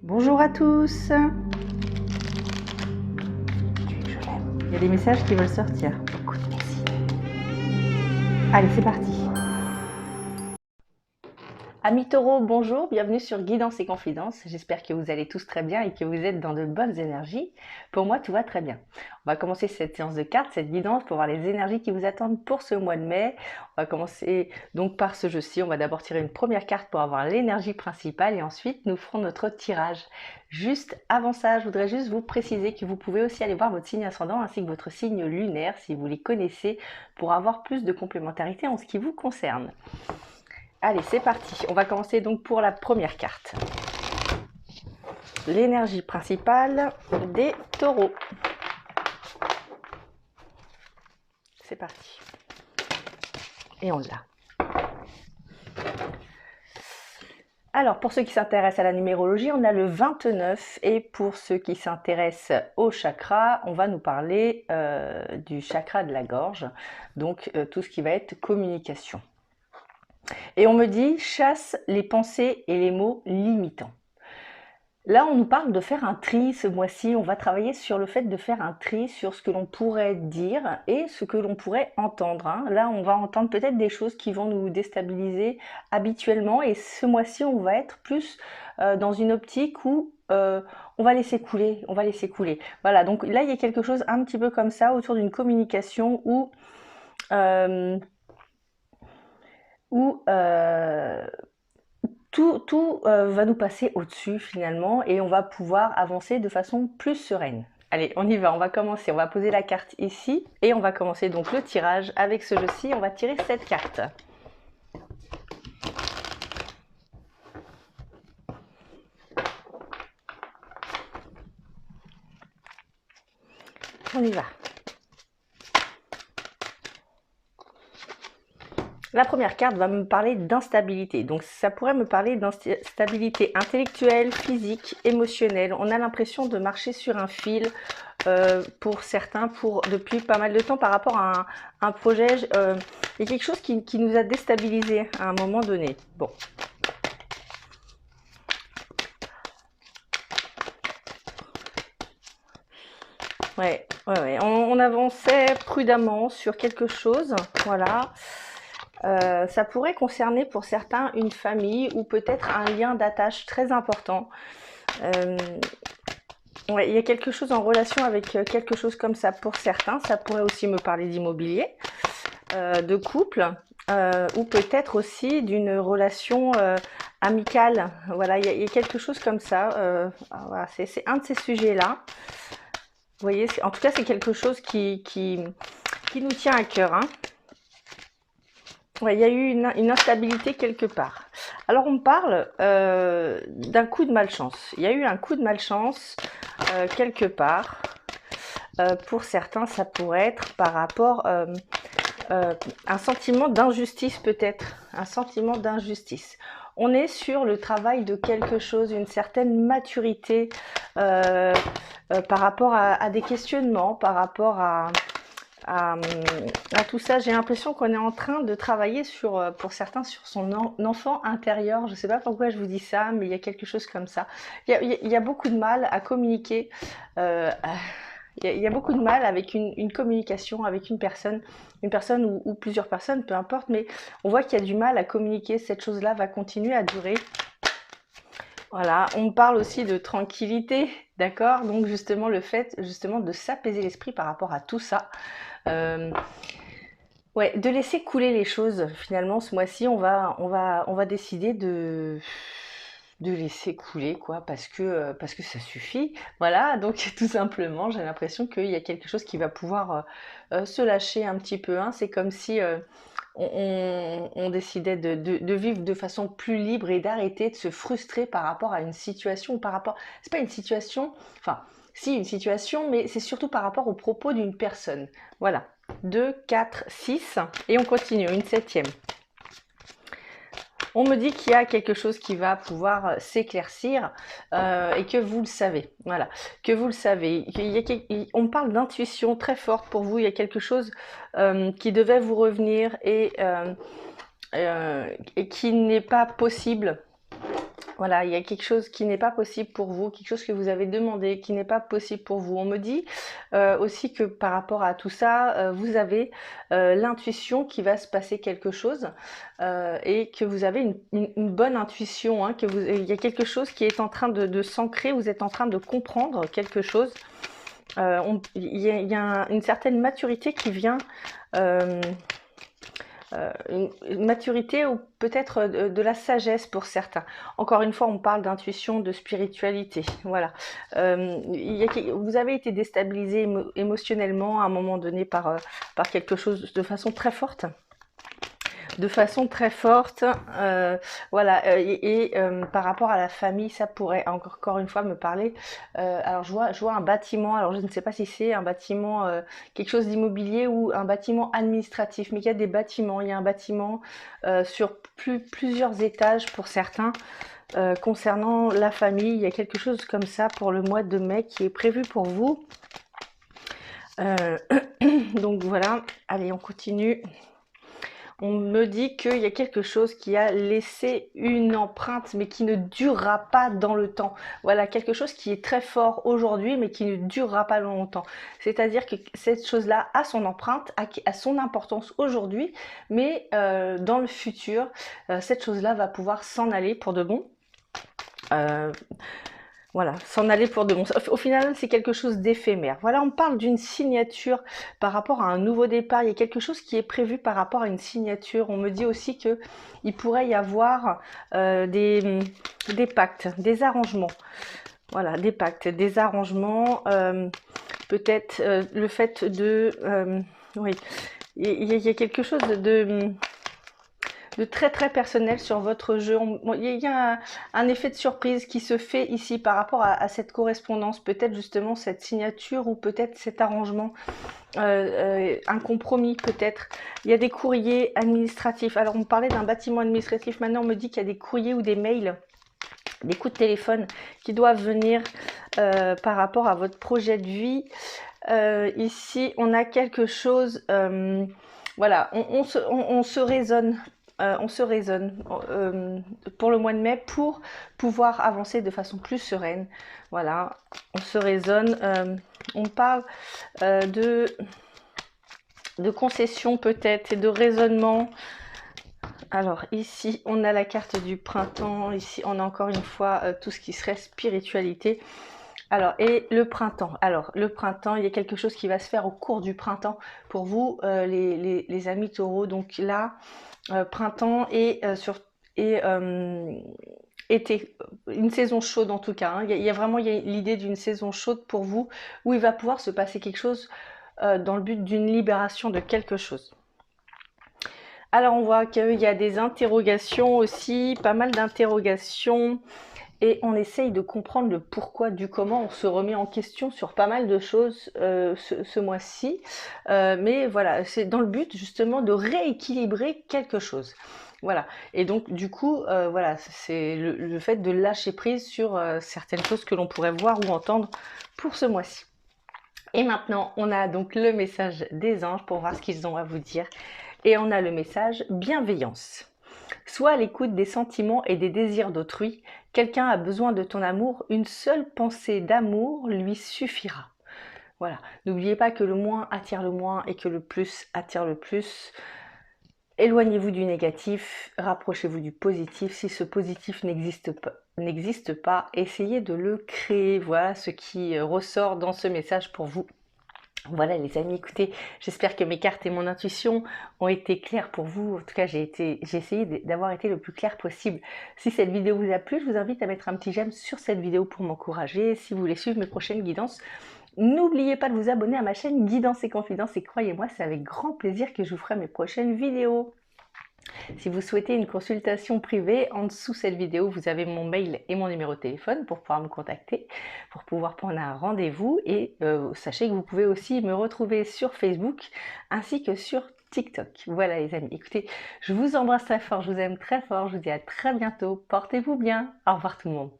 Bonjour à tous. Il y a des messages qui veulent sortir. Écoute, merci. Allez, c'est parti. Amis taureaux, bonjour, bienvenue sur Guidance et Confidences. J'espère que vous allez tous très bien et que vous êtes dans de bonnes énergies. Pour moi, tout va très bien. On va commencer cette séance de cartes, cette guidance pour voir les énergies qui vous attendent pour ce mois de mai. On va commencer donc par ce jeu-ci. On va d'abord tirer une première carte pour avoir l'énergie principale et ensuite nous ferons notre tirage. Juste avant ça, je voudrais juste vous préciser que vous pouvez aussi aller voir votre signe ascendant ainsi que votre signe lunaire si vous les connaissez pour avoir plus de complémentarité en ce qui vous concerne. Allez, c'est parti. On va commencer donc pour la première carte. L'énergie principale des taureaux. C'est parti. Et on l'a. Alors, pour ceux qui s'intéressent à la numérologie, on a le 29. Et pour ceux qui s'intéressent au chakra, on va nous parler du chakra de la gorge. Donc, tout ce qui va être communication. Et on me dit, chasse les pensées et les mots limitants. Là, on nous parle de faire un tri ce mois-ci. On va travailler sur le fait de faire un tri sur ce que l'on pourrait dire et ce que l'on pourrait entendre. Là, on va entendre peut-être des choses qui vont nous déstabiliser habituellement. Et ce mois-ci, on va être plus dans une optique où on va laisser couler. On va laisser couler. Voilà, donc là, il y a quelque chose un petit peu comme ça autour d'une communication où tout va nous passer au-dessus finalement et on va pouvoir avancer de façon plus sereine. Allez, on y va, on va commencer, on va poser la carte ici et on va commencer donc le tirage avec ce jeu-ci. On va tirer cette carte. On y va. La première carte va me parler d'instabilité. Donc ça pourrait me parler d'instabilité intellectuelle, physique, émotionnelle. On a l'impression de marcher sur un fil pour certains depuis pas mal de temps par rapport à un projet. Il y a quelque chose qui nous a déstabilisés à un moment donné. Bon. Ouais. On avançait prudemment sur quelque chose. Voilà. Ça pourrait concerner pour certains une famille ou peut-être un lien d'attache très important. Ouais, il y a quelque chose en relation avec quelque chose comme ça pour certains. Ça pourrait aussi me parler d'immobilier, de couple ou peut-être aussi d'une relation amicale. Voilà, il y a quelque chose comme ça. Voilà, c'est un de ces sujets-là. Vous voyez, en tout cas, c'est quelque chose qui nous tient à cœur. Hein. Ouais, il y a eu une instabilité quelque part. Alors on parle d'un coup de malchance. Il y a eu un coup de malchance quelque part. Pour certains, ça pourrait être par rapport à un sentiment d'injustice peut-être. Un sentiment d'injustice. On est sur le travail de quelque chose, une certaine maturité par rapport à des questionnements, par rapport à tout ça. J'ai l'impression qu'on est en train de travailler pour certains sur son enfant intérieur. Je ne sais pas pourquoi je vous dis ça, mais il y a quelque chose comme ça. Il y a beaucoup de mal à communiquer. Il y a beaucoup de mal avec une communication avec une personne ou plusieurs personnes, peu importe, mais on voit qu'il y a du mal à communiquer. Cette chose-là va continuer à durer. Voilà, on me parle aussi de tranquillité, d'accord? Donc justement le fait justement de s'apaiser l'esprit par rapport à tout ça. Ouais, de laisser couler les choses. Finalement, ce mois-ci, on va décider de laisser couler, quoi, parce que ça suffit. Voilà, donc tout simplement, j'ai l'impression qu'il y a quelque chose qui va pouvoir se lâcher un petit peu. Hein. C'est comme si on décidait de vivre de façon plus libre et d'arrêter de se frustrer par rapport à une situation ou par rapport. C'est pas une situation, enfin, si une situation, mais c'est surtout par rapport aux propos d'une personne. Voilà. 2, 4, 6 et on continue, une septième. On me dit qu'il y a quelque chose qui va pouvoir s'éclaircir et que vous le savez. Voilà, que vous le savez. On parle d'intuition très forte pour vous. Il y a quelque chose qui devait vous revenir et qui n'est pas possible Voilà, il y a quelque chose qui n'est pas possible pour vous, quelque chose que vous avez demandé, qui n'est pas possible pour vous. On me dit aussi que par rapport à tout ça, vous avez l'intuition qu'il va se passer quelque chose et que vous avez une bonne intuition, hein, il y a quelque chose qui est en train de s'ancrer, vous êtes en train de comprendre quelque chose. Il y a une certaine maturité qui vient une maturité ou peut-être de la sagesse pour certains. Encore une fois, on parle d'intuition, de spiritualité. Voilà. Vous avez été déstabilisé émotionnellement à un moment donné par quelque chose de façon très forte. Voilà, par rapport à la famille, ça pourrait encore une fois me parler. Alors je vois un bâtiment, alors je ne sais pas si c'est un bâtiment, quelque chose d'immobilier ou un bâtiment administratif, mais il y a des bâtiments, il y a un bâtiment sur plusieurs étages pour certains. Concernant la famille, il y a quelque chose comme ça pour le mois de mai qui est prévu pour vous. Donc voilà, allez, on continue. On me dit qu'il y a quelque chose qui a laissé une empreinte, mais qui ne durera pas dans le temps. Voilà, quelque chose qui est très fort aujourd'hui, mais qui ne durera pas longtemps. C'est-à-dire que cette chose-là a son empreinte, a son importance aujourd'hui, mais dans le futur, cette chose-là va pouvoir s'en aller pour de bon. Voilà, s'en aller pour de bon. Au final, c'est quelque chose d'éphémère. Voilà, on parle d'une signature par rapport à un nouveau départ. Il y a quelque chose qui est prévu par rapport à une signature. On me dit aussi que il pourrait y avoir des pactes, des arrangements. Voilà, des pactes, des arrangements. Peut-être le fait de... oui, il y a quelque chose de très très personnel sur votre jeu. Il y a un effet de surprise qui se fait ici par rapport à cette correspondance, peut-être justement cette signature ou peut-être cet arrangement, un compromis peut-être. Il y a des courriers administratifs. Alors on me parlait d'un bâtiment administratif, maintenant on me dit qu'il y a des courriers ou des mails, des coups de téléphone qui doivent venir par rapport à votre projet de vie. Ici on a quelque chose, voilà, on se raisonne. On se raisonne pour le mois de mai pour pouvoir avancer de façon plus sereine. Voilà, on se raisonne. On parle de concession peut-être et de raisonnement. Alors ici, on a la carte du printemps. Ici, on a encore une fois tout ce qui serait spiritualité. Alors, et le printemps. Alors, le printemps, il y a quelque chose qui va se faire au cours du printemps pour vous, les amis taureaux. Donc là, printemps et été, une saison chaude en tout cas, hein. Il y a vraiment l'idée d'une saison chaude pour vous où il va pouvoir se passer quelque chose dans le but d'une libération de quelque chose. Alors on voit qu'il y a des interrogations aussi, pas mal d'interrogations. Et on essaye de comprendre le pourquoi du comment. On se remet en question sur pas mal de choses ce mois-ci. Mais voilà, c'est dans le but justement de rééquilibrer quelque chose. Voilà. Et donc du coup, voilà, c'est le fait de lâcher prise sur certaines choses que l'on pourrait voir ou entendre pour ce mois-ci. Et maintenant, on a donc le message des anges pour voir ce qu'ils ont à vous dire. Et on a le message bienveillance. Sois à l'écoute des sentiments et des désirs d'autrui. Quelqu'un a besoin de ton amour. Une seule pensée d'amour lui suffira. Voilà. N'oubliez pas que le moins attire le moins et que le plus attire le plus. Éloignez-vous du négatif, rapprochez-vous du positif. Si ce positif n'existe pas, essayez de le créer. Voilà ce qui ressort dans ce message pour vous. Voilà les amis, écoutez, j'espère que mes cartes et mon intuition ont été claires pour vous. En tout cas, j'ai essayé d'avoir été le plus clair possible. Si cette vidéo vous a plu, je vous invite à mettre un petit j'aime sur cette vidéo pour m'encourager. Si vous voulez suivre mes prochaines guidances, n'oubliez pas de vous abonner à ma chaîne Guidance et Confidence et croyez-moi, c'est avec grand plaisir que je vous ferai mes prochaines vidéos. Si vous souhaitez une consultation privée, en dessous de cette vidéo, vous avez mon mail et mon numéro de téléphone pour pouvoir me contacter, pour pouvoir prendre un rendez-vous. Et sachez que vous pouvez aussi me retrouver sur Facebook ainsi que sur TikTok. Voilà les amis, écoutez, je vous embrasse très fort, je vous aime très fort, je vous dis à très bientôt, portez-vous bien, au revoir tout le monde.